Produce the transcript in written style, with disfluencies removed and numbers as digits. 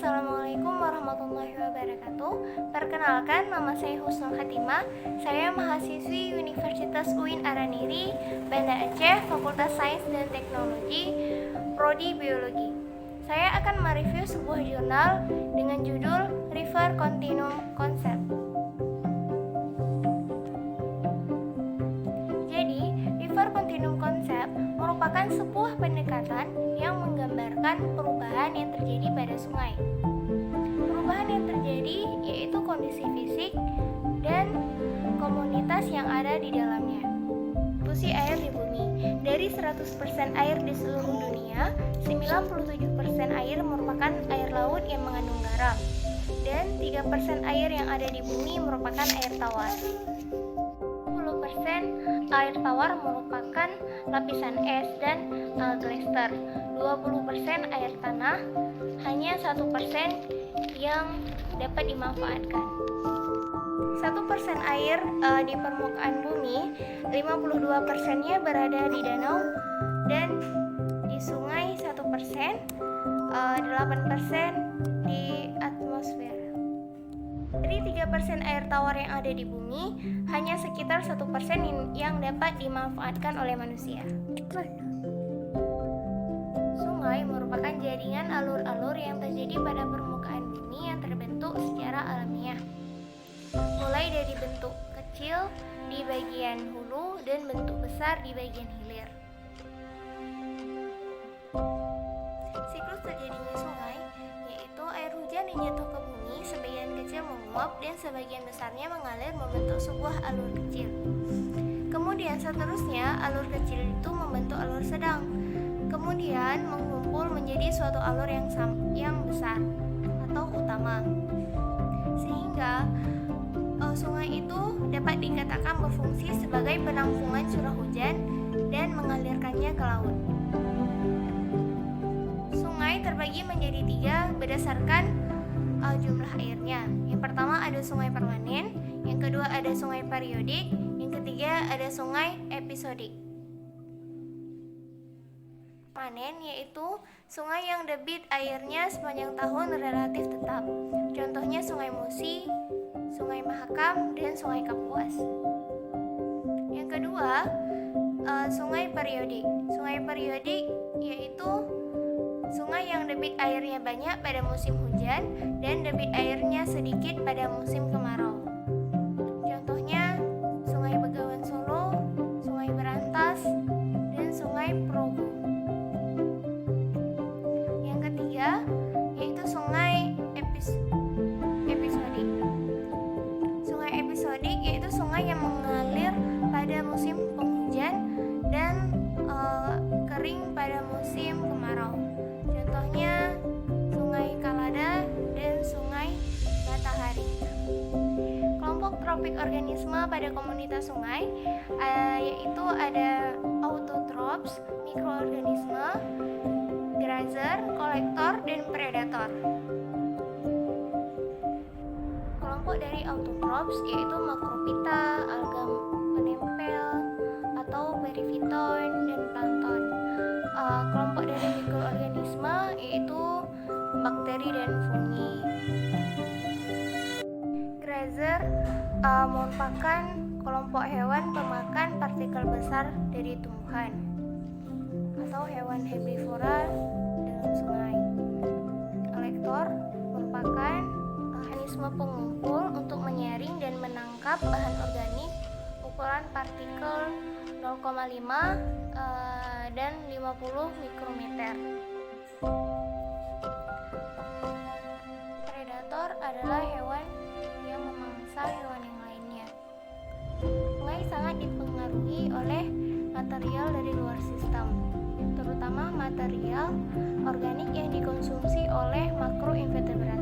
Assalamualaikum warahmatullahi wabarakatuh. Perkenalkan, nama saya Husnul Khatimah. Saya mahasiswi Universitas UIN Araniri, Banda Aceh, Fakultas Sains dan Teknologi, Prodi Biologi. Saya akan mereview sebuah jurnal dengan judul River Continuum Concept. Jadi, River Continuum Concept merupakan sebuah pendekatan yang menggambarkan perubahan yang terjadi pada sungai. Perubahan yang terjadi yaitu kondisi fisik dan komunitas yang ada di dalamnya. Fungsi air di bumi. Dari 100% air di seluruh dunia, 97% air merupakan air laut yang mengandung garam, dan 3% air yang ada di bumi merupakan air tawar. 10% air tawar merupakan lapisan es dan glacier. 20% air tanah, hanya 1% yang dapat dimanfaatkan. 1% air di permukaan bumi, 52%-nya berada di danau, dan di sungai 1%, 8% di atmosfer. Dari 3% air tawar yang ada di bumi, hanya sekitar 1% yang dapat dimanfaatkan oleh manusia. Sungai merupakan jaringan alur-alur yang terjadi pada permukaan bumi yang terbentuk secara alamiah, mulai dari bentuk kecil di bagian hulu dan bentuk besar di bagian hilir. Siklus terjadinya sungai yaitu air hujan yang jatuh ke bumi, sebagian kecil menguap dan sebagian besarnya mengalir membentuk sebuah alur kecil. Kemudian seterusnya alur kecil itu membentuk alur sedang, kemudian mengumpul menjadi suatu alur yang besar atau utama, sehingga sungai itu dapat dikatakan berfungsi sebagai penampungan curah hujan dan mengalirkannya ke laut. Sungai terbagi menjadi 3 berdasarkan jumlah airnya. Yang pertama ada sungai permanen, yang kedua ada sungai periodik, yang ketiga ada sungai episodik. Permanen yaitu sungai yang debit airnya sepanjang tahun relatif tetap. Contohnya Sungai Musi, Sungai Mahakam, dan Sungai Kapuas. Yang kedua, sungai periodik. Sungai periodik yaitu sungai yang debit airnya banyak pada musim hujan dan debit airnya sedikit pada musim kemarau. Contohnya Sungai Begawan Solo, Sungai Berantas, dan Sungai Progo. Yang ketiga yaitu sungai episodik. Sungai episodik yaitu sungai yang mengalir pada musim penghujan dan kering pada musim kemarau. Contohnya Sungai Kalada dan Sungai Matahari. Kelompok tropik organisme pada komunitas sungai yaitu ada autotrophs, mikroorganisme, grazer, kolektor, dan predator. Kelompok dari autotrophs yaitu makropita, alga penempel atau perifitoin, dan plankton. Kelompok dari mikroorganisme yaitu bakteri dan fungi. Grazer merupakan kelompok hewan pemakan partikel besar dari tumbuhan atau hewan herbivora dalam sungai. Kolektor merupakan mekanisme pengumpul untuk menyaring dan menangkap bahan organik ukuran partikel 0,5 dan 50 mikrometer. Predator adalah hewan yang memangsa hewan yang lainnya. Sungai sangat dipengaruhi oleh material dari luar sistem, terutama material organik yang dikonsumsi oleh makroinvertebrata.